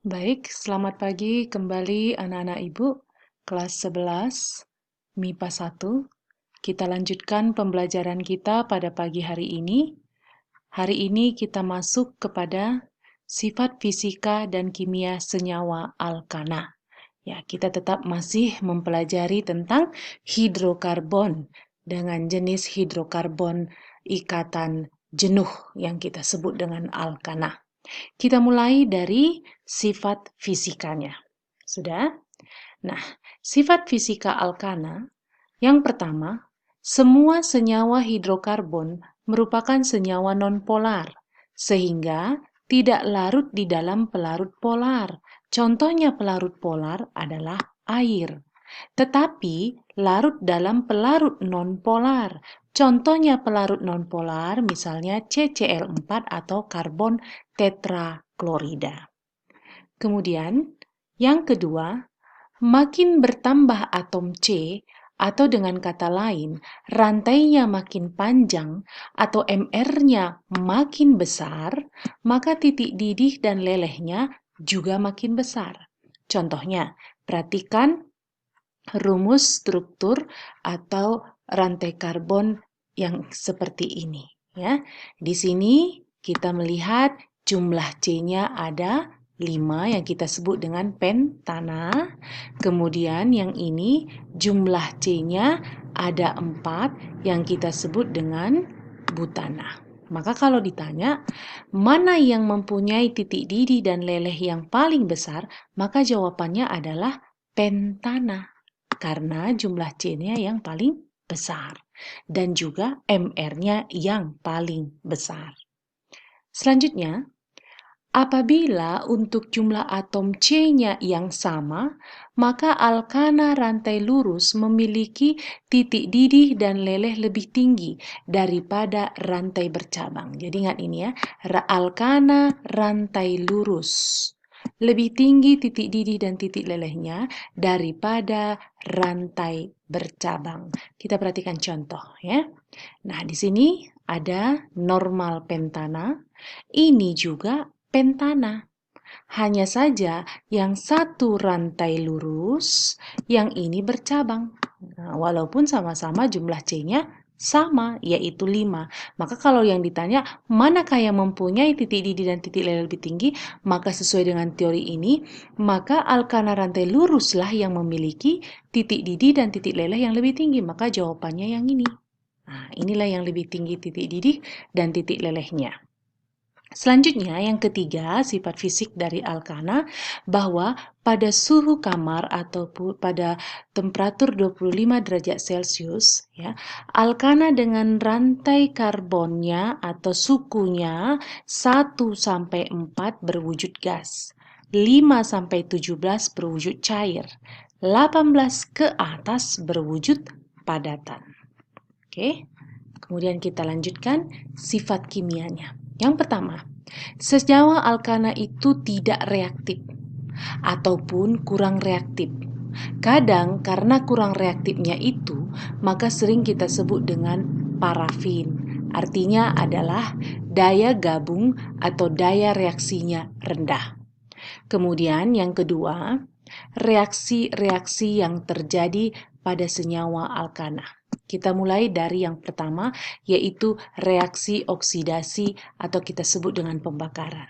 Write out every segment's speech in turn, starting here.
Baik, selamat pagi kembali anak-anak Ibu, kelas 11, MIPA 1. Kita lanjutkan pembelajaran kita pada pagi hari ini. Hari ini kita masuk kepada sifat fisika dan kimia senyawa alkana. Ya, kita tetap masih mempelajari tentang hidrokarbon dengan jenis hidrokarbon ikatan jenuh yang kita sebut dengan alkana. Kita mulai dari sifat fisikanya. Sudah? Nah, sifat fisika alkana yang pertama, semua senyawa hidrokarbon merupakan senyawa nonpolar, sehingga tidak larut di dalam pelarut polar. Contohnya pelarut polar adalah air. Tetapi larut dalam pelarut nonpolar. Contohnya pelarut nonpolar misalnya CCl4 atau karbon tetraklorida. Kemudian, yang kedua, makin bertambah atom C atau dengan kata lain, rantainya makin panjang atau MR-nya makin besar, maka titik didih dan lelehnya juga makin besar. Contohnya, perhatikan rumus struktur atau rantai karbon yang seperti ini. Ya, di sini kita melihat jumlah C-nya ada 5 yang kita sebut dengan pentana. Kemudian yang ini jumlah C-nya ada 4 yang kita sebut dengan butana. Maka kalau ditanya, mana yang mempunyai titik didih dan leleh yang paling besar, maka jawabannya adalah pentana. Karena jumlah C-nya yang paling besar. Dan juga MR-nya yang paling besar. Selanjutnya, apabila untuk jumlah atom C-nya yang sama, maka alkana rantai lurus memiliki titik didih dan leleh lebih tinggi daripada rantai bercabang. Jadi ingat ini ya, alkana rantai lurus lebih tinggi titik didih dan titik lelehnya daripada rantai bercabang. Kita perhatikan contoh ya. Nah, di sini ada normal pentana. Ini juga pentana. Hanya saja yang satu rantai lurus, yang ini bercabang. Nah, walaupun sama-sama jumlah C-nya sama, yaitu 5. Maka kalau yang ditanya, manakah yang mempunyai titik didih dan titik leleh lebih tinggi? Maka sesuai dengan teori ini, maka alkana rantai luruslah yang memiliki titik didih dan titik leleh yang lebih tinggi. Maka jawabannya yang ini. Nah, inilah yang lebih tinggi titik didih dan titik lelehnya. Selanjutnya, yang ketiga, sifat fisik dari alkana, bahwa pada suhu kamar atau pada temperatur 25 derajat Celcius, ya, alkana dengan rantai karbonnya atau sukunya 1-4 berwujud gas, 5-17 berwujud cair, 18 ke atas berwujud padatan. Oke. Kemudian kita lanjutkan sifat kimianya. Yang pertama, senyawa alkana itu tidak reaktif ataupun kurang reaktif. Kadang karena kurang reaktifnya itu, maka sering kita sebut dengan parafin. Artinya adalah daya gabung atau daya reaksinya rendah. Kemudian yang kedua, reaksi-reaksi yang terjadi pada senyawa alkana. Kita mulai dari yang pertama, yaitu reaksi oksidasi atau kita sebut dengan pembakaran.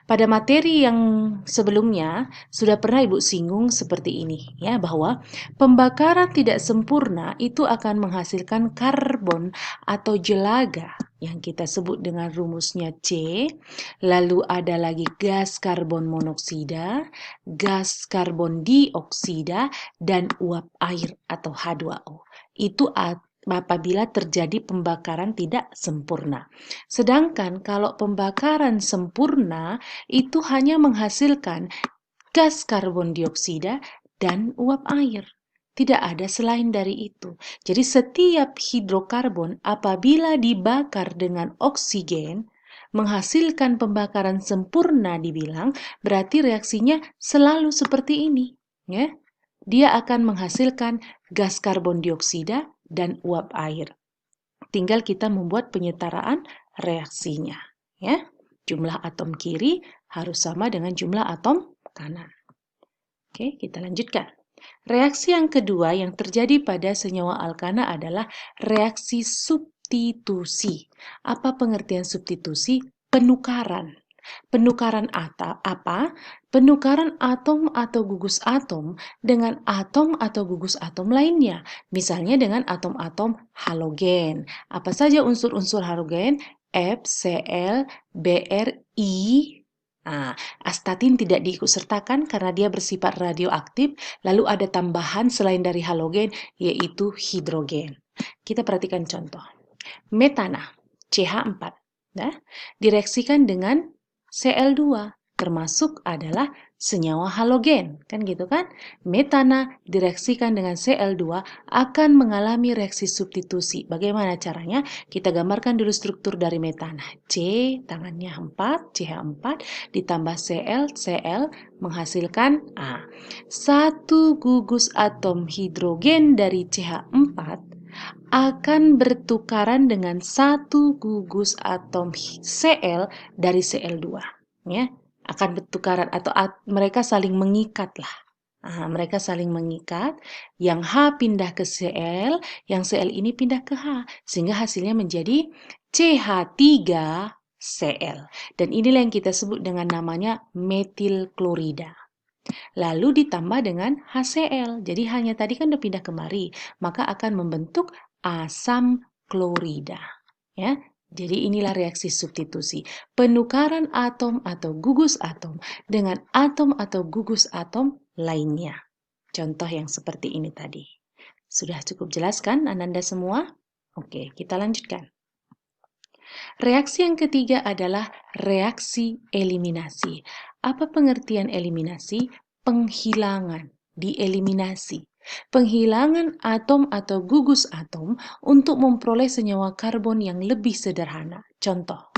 Pada materi yang sebelumnya sudah pernah Ibu singgung seperti ini ya, bahwa pembakaran tidak sempurna itu akan menghasilkan karbon atau jelaga yang kita sebut dengan rumusnya C, lalu ada lagi gas karbon monoksida, gas karbon dioksida, dan uap air atau H2O. Itu apabila terjadi pembakaran tidak sempurna. Sedangkan kalau pembakaran sempurna itu hanya menghasilkan gas karbon dioksida dan uap air. Tidak ada selain dari itu. Jadi setiap hidrokarbon apabila dibakar dengan oksigen, menghasilkan pembakaran sempurna dibilang, berarti reaksinya selalu seperti ini. Ya. Dia akan menghasilkan gas karbon dioksida dan uap air. Tinggal kita membuat penyetaraan reaksinya. Ya. Jumlah atom kiri harus sama dengan jumlah atom kanan. Oke, kita lanjutkan. Reaksi yang kedua yang terjadi pada senyawa alkana adalah reaksi substitusi. Apa pengertian substitusi? Penukaran. Penukaran apa? Penukaran atom atau gugus atom dengan atom atau gugus atom lainnya. Misalnya dengan atom-atom halogen. Apa saja unsur-unsur halogen? F, Cl, Br, I. Nah, astatin tidak diikutsertakan karena dia bersifat radioaktif. Lalu ada tambahan selain dari halogen, yaitu hidrogen. Kita perhatikan contoh. Metana, CH4, direaksikan dengan Cl2, termasuk adalah senyawa halogen, kan gitu kan? Metana direaksikan dengan Cl2 akan mengalami reaksi substitusi. Bagaimana caranya? Kita gambarkan dulu struktur dari metana. C, tangannya 4, CH4, ditambah Cl menghasilkan A. Satu gugus atom hidrogen dari CH4 akan bertukaran dengan satu gugus atom Cl dari Cl2. Ya, akan bertukaran atau mereka saling mengikat lah. Nah, mereka saling mengikat, yang H pindah ke Cl, yang Cl ini pindah ke H, sehingga hasilnya menjadi CH3Cl. Dan inilah yang kita sebut dengan namanya metil klorida. Lalu ditambah dengan HCl, jadi hanya tadi kan udah pindah kemari, maka akan membentuk asam klorida. Ya, jadi inilah reaksi substitusi. Penukaran atom atau gugus atom dengan atom atau gugus atom lainnya. Contoh yang seperti ini tadi. Sudah cukup jelas kan Ananda semua? Oke, kita lanjutkan. Reaksi yang ketiga adalah reaksi eliminasi. Apa pengertian eliminasi? Penghilangan, dieliminasi. Penghilangan atom atau gugus atom untuk memperoleh senyawa karbon yang lebih sederhana. Contoh,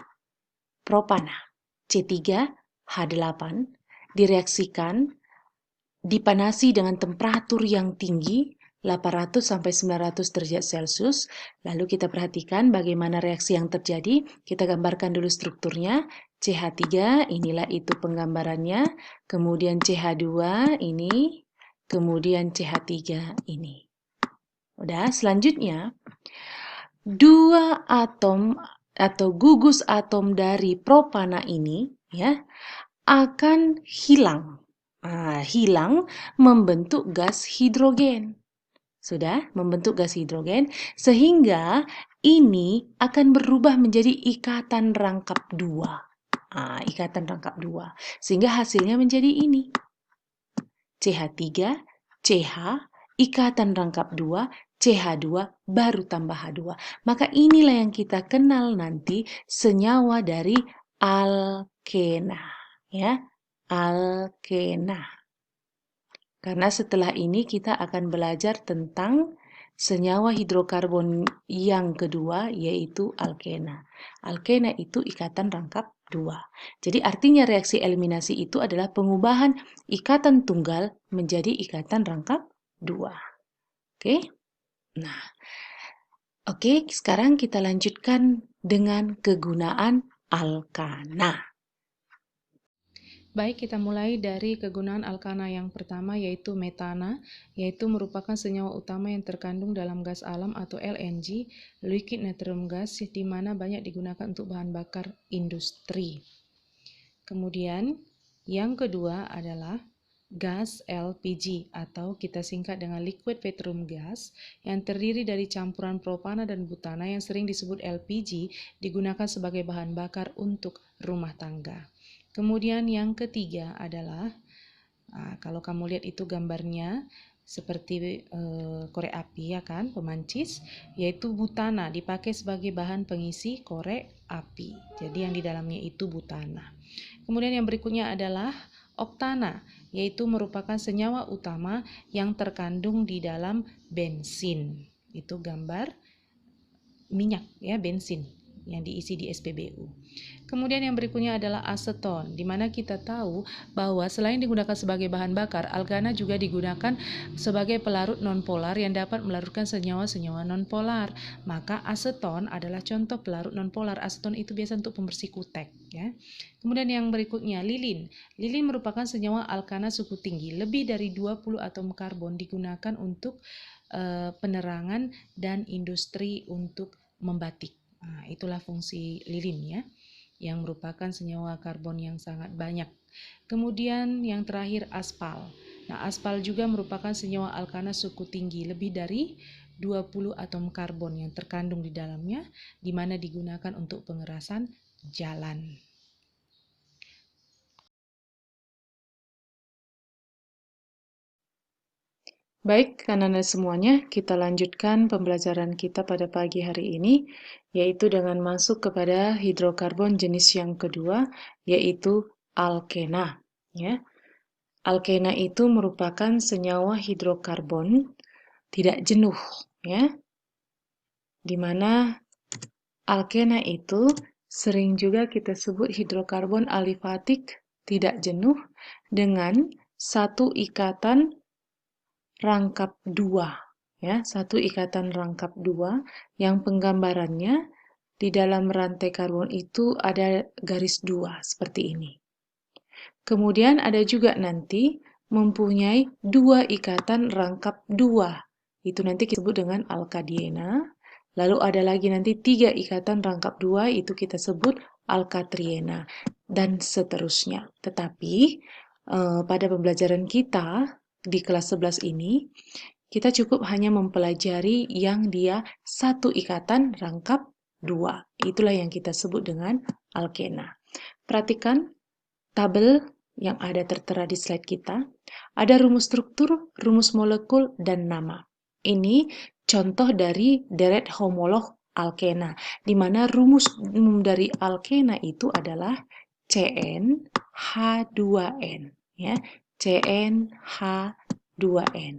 propana, C3H8 direaksikan, dipanasi dengan temperatur yang tinggi, 800 sampai 900 derajat Celcius. Lalu kita perhatikan bagaimana reaksi yang terjadi. Kita gambarkan dulu strukturnya. CH3, inilah itu penggambarannya. Kemudian CH2 ini. Kemudian CH3 ini. Udah, selanjutnya dua atom atau gugus atom dari propana ini ya akan hilang. Hilang membentuk gas hidrogen. Sudah membentuk gas hidrogen sehingga ini akan berubah menjadi ikatan rangkap dua. Ikatan rangkap dua. Sehingga hasilnya menjadi ini. CH3, CH, ikatan rangkap 2, CH2, baru tambah H2. Maka inilah yang kita kenal nanti senyawa dari alkena. Ya, alkena. Karena setelah ini kita akan belajar tentang senyawa hidrokarbon yang kedua, yaitu alkena. Alkena itu ikatan rangkap 2. Jadi artinya reaksi eliminasi itu adalah pengubahan ikatan tunggal menjadi ikatan rangkap 2. Oke? Nah, oke, sekarang kita lanjutkan dengan kegunaan alkana. Baik, kita mulai dari kegunaan alkana yang pertama yaitu metana, yaitu merupakan senyawa utama yang terkandung dalam gas alam atau LNG, liquid natural gas, di mana banyak digunakan untuk bahan bakar industri. Kemudian, yang kedua adalah gas LPG atau kita singkat dengan liquid petroleum gas yang terdiri dari campuran propana dan butana yang sering disebut LPG digunakan sebagai bahan bakar untuk rumah tangga. Kemudian yang ketiga adalah, kalau kamu lihat itu gambarnya seperti korek api ya kan, pemancis, yaitu butana dipakai sebagai bahan pengisi korek api. Jadi yang di dalamnya itu butana. Kemudian yang berikutnya adalah oktana, yaitu merupakan senyawa utama yang terkandung di dalam bensin. Itu gambar minyak ya, bensin yang diisi di SPBU. Kemudian yang berikutnya adalah aseton, di mana kita tahu bahwa selain digunakan sebagai bahan bakar, alkana juga digunakan sebagai pelarut nonpolar yang dapat melarutkan senyawa-senyawa nonpolar. Maka aseton adalah contoh pelarut nonpolar. Aseton itu biasa untuk pembersih kutek, ya. Kemudian yang berikutnya lilin. Lilin merupakan senyawa alkana suku tinggi. Lebih dari 20 atom karbon digunakan untuk penerangan dan industri untuk membatik. Nah, itulah fungsi lilin, ya, yang merupakan senyawa karbon yang sangat banyak. Kemudian yang terakhir aspal. Nah, aspal juga merupakan senyawa alkana suku tinggi, lebih dari 20 atom karbon yang terkandung di dalamnya, di mana digunakan untuk pengerasan jalan. Baik, anak-anak semuanya, kita lanjutkan pembelajaran kita pada pagi hari ini, yaitu dengan masuk kepada hidrokarbon jenis yang kedua, yaitu alkena. Ya. Alkena itu merupakan senyawa hidrokarbon tidak jenuh, ya, di mana alkena itu sering juga kita sebut hidrokarbon alifatik tidak jenuh dengan satu ikatan rangkap dua, ya, satu ikatan rangkap dua yang penggambarannya di dalam rantai karbon itu ada garis dua seperti ini. Kemudian ada juga nanti mempunyai dua ikatan rangkap dua, itu nanti kita sebut dengan alkadiena. Lalu ada lagi nanti tiga ikatan rangkap dua, itu kita sebut alkatriena, dan seterusnya. Tetapi pada pembelajaran kita di kelas 11 ini, kita cukup hanya mempelajari yang dia satu ikatan rangkap dua. Itulah yang kita sebut dengan alkena. Perhatikan tabel yang ada tertera di slide kita. Ada rumus struktur, rumus molekul, dan nama. Ini contoh dari deret homolog alkena, di mana rumus umum dari alkena itu adalah CnH2n, ya, CnH2n.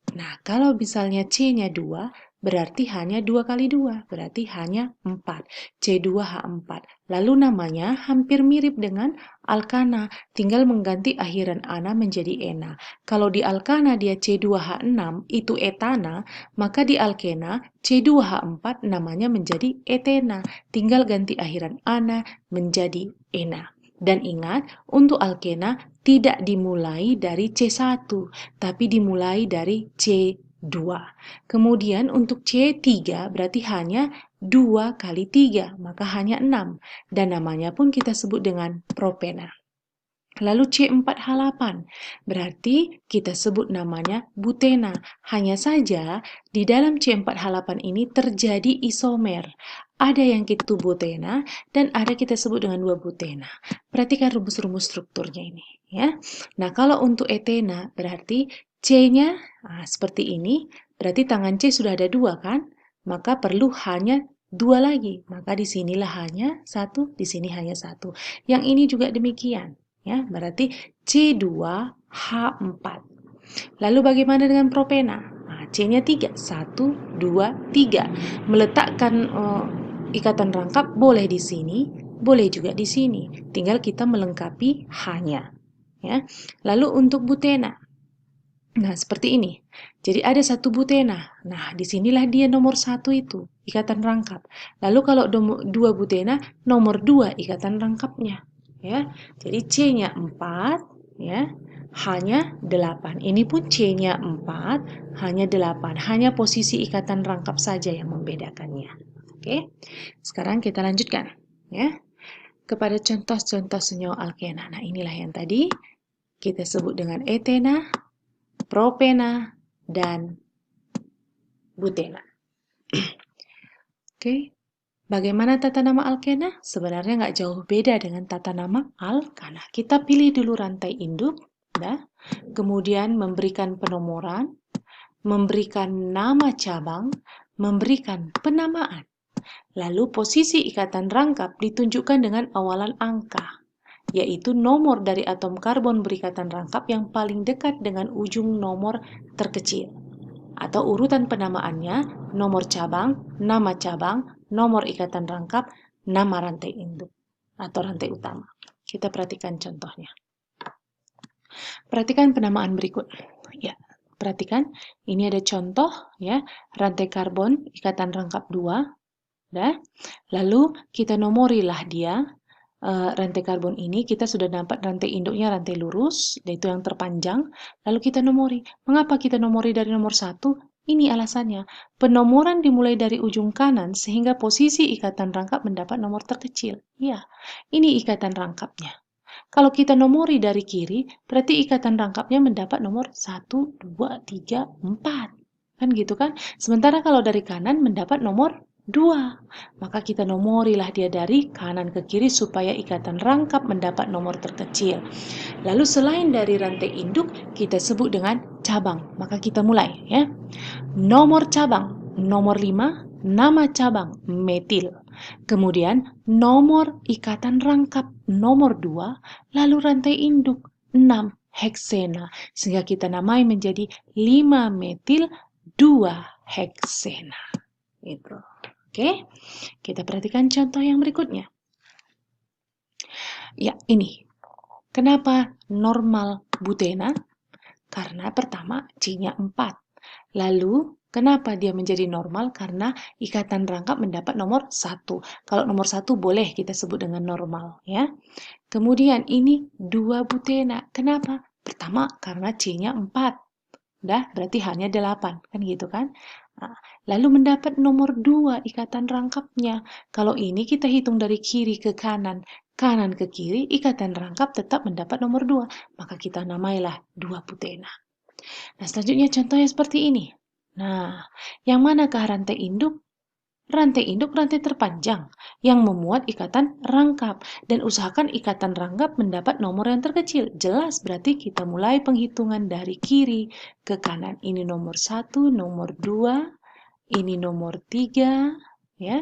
Nah, kalau misalnya C-nya 2, berarti hanya 2 kali 2, berarti hanya 4, C2H4. Lalu namanya hampir mirip dengan alkana, tinggal mengganti akhiran ana menjadi ena. Kalau di alkana dia C2H6, itu etana, maka di alkena C2H4 namanya menjadi etena, tinggal ganti akhiran ana menjadi ena. Dan ingat, untuk alkena tidak dimulai dari C1, tapi dimulai dari C2. Kemudian untuk C3 berarti hanya 2 kali 3, maka hanya 6. Dan namanya pun kita sebut dengan propena. Lalu C4H8, berarti kita sebut namanya butena. Hanya saja di dalam C4H8 ini terjadi isomer. Ada yang kita butena dan ada kita sebut dengan 2 butena. Perhatikan rumus-rumus strukturnya ini, ya. Nah, kalau untuk etena berarti C-nya seperti ini, berarti tangan C sudah ada 2 kan? Maka perlu hanya 2 lagi. Maka di sinilah hanya 1, di sini hanya 1. Yang ini juga demikian. Ya, berarti C2H4. Lalu bagaimana dengan propena? Nah, C-nya 3. 1, 2, 3. Meletakkan ikatan rangkap boleh di sini, boleh juga di sini. Tinggal kita melengkapi H-nya. Ya. Lalu untuk butena. Nah, seperti ini. Jadi ada satu butena. Nah, disinilah dia nomor 1 itu, ikatan rangkap. Lalu kalau 2 butena, nomor 2 ikatan rangkapnya. Ya, jadi C-nya 4, ya, H-nya 8. Ini pun C-nya 4, H-nya 8. Hanya posisi ikatan rangkap saja yang membedakannya. Oke, sekarang kita lanjutkan, ya, kepada contoh-contoh senyawa alkena. Nah, inilah yang tadi kita sebut dengan etena, propena, dan butena. Oke. Bagaimana tata nama alkena? Sebenarnya nggak jauh beda dengan tata nama alkana. Kita pilih dulu rantai induk, ya. Kemudian memberikan penomoran, memberikan nama cabang, memberikan penamaan. Lalu posisi ikatan rangkap ditunjukkan dengan awalan angka, yaitu nomor dari atom karbon berikatan rangkap yang paling dekat dengan ujung nomor terkecil. Atau urutan penamaannya, nomor cabang, nama cabang, nomor ikatan rangkap, nama rantai induk atau rantai utama. Kita perhatikan contohnya. Perhatikan penamaan berikut. Ya, perhatikan ini ada contoh ya, rantai karbon ikatan rangkap 2. Lalu kita nomorilah dia. Rantai karbon ini kita sudah dapat rantai induknya rantai lurus, yaitu yang terpanjang. Lalu kita nomori. Mengapa kita nomori dari nomor 1? Ini alasannya. Penomoran dimulai dari ujung kanan sehingga posisi ikatan rangkap mendapat nomor terkecil. Ya, ini ikatan rangkapnya. Kalau kita nomori dari kiri, berarti ikatan rangkapnya mendapat nomor 1, 2, 3, 4. Kan gitu kan? Sementara kalau dari kanan mendapat nomor 2. Maka kita nomorilah dia dari kanan ke kiri supaya ikatan rangkap mendapat nomor terkecil. Lalu selain dari rantai induk, kita sebut dengan cabang. Maka kita mulai ya. Nomor cabang, nomor 5, nama cabang, metil. Kemudian nomor ikatan rangkap, nomor 2, lalu rantai induk, 6, heksena. Sehingga kita namai menjadi 5 metil 2 heksena. Gitu. Oke, kita perhatikan contoh yang berikutnya. Ya, ini. Kenapa normal butena? Karena pertama C-nya 4. Lalu, kenapa dia menjadi normal? Karena ikatan rangkap mendapat nomor 1. Kalau nomor 1 boleh kita sebut dengan normal. Ya. Kemudian ini 2 butena. Kenapa? Pertama, karena C-nya 4. Berarti hanya 8. Kan gitu kan? Nah, lalu mendapat nomor 2 ikatan rangkapnya. Kalau ini kita hitung dari kiri ke kanan, kanan ke kiri, ikatan rangkap tetap mendapat nomor 2. Maka kita namailah 2 butena. Nah, selanjutnya contohnya seperti ini. Nah, yang manakah rantai induk? Rantai induk rantai terpanjang yang memuat ikatan rangkap. Dan usahakan ikatan rangkap mendapat nomor yang terkecil. Jelas berarti kita mulai penghitungan dari kiri ke kanan. Ini nomor 1, nomor 2, ini nomor 3, ya.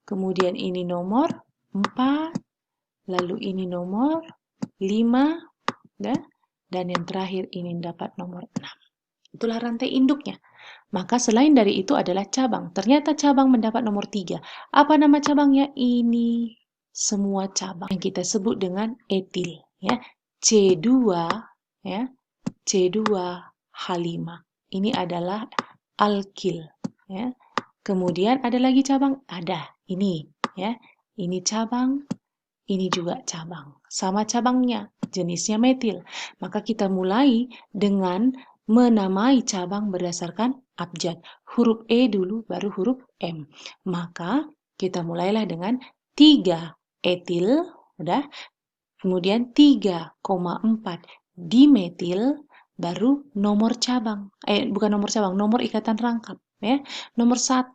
Kemudian ini nomor 4, lalu ini nomor 5, dan yang terakhir ini dapat nomor 6. Itulah rantai induknya. Maka selain dari itu adalah cabang. Ternyata cabang mendapat nomor 3. Apa nama cabangnya? Ini semua cabang yang kita sebut dengan etil. Ya. C2, ya. C2H5. Ini adalah alkil. Ya. Kemudian ada lagi cabang? Ada. Ini. Ya. Ini cabang. Ini juga cabang. Sama cabangnya. Jenisnya metil. Maka kita mulai dengan menamai cabang berdasarkan abjad. Huruf E dulu, baru huruf M. Maka kita mulailah dengan 3 etil, udah. Kemudian 3,4 dimetil, baru nomor cabang. Bukan nomor cabang, nomor ikatan rangkap. Ya. Nomor 1,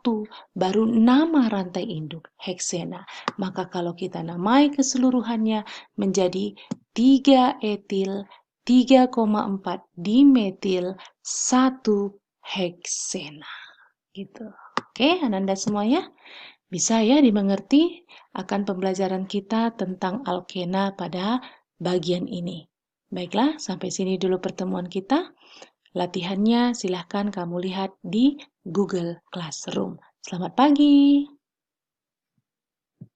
baru nama rantai induk, heksena. Maka kalau kita namai keseluruhannya menjadi 3 etil, 3,4 dimetil, 1 heksena. Gitu. Oke, Ananda semuanya bisa ya dimengerti akan pembelajaran kita tentang alkena pada bagian ini. Baiklah, sampai sini dulu pertemuan kita. Latihannya silahkan kamu lihat di Google Classroom. Selamat pagi.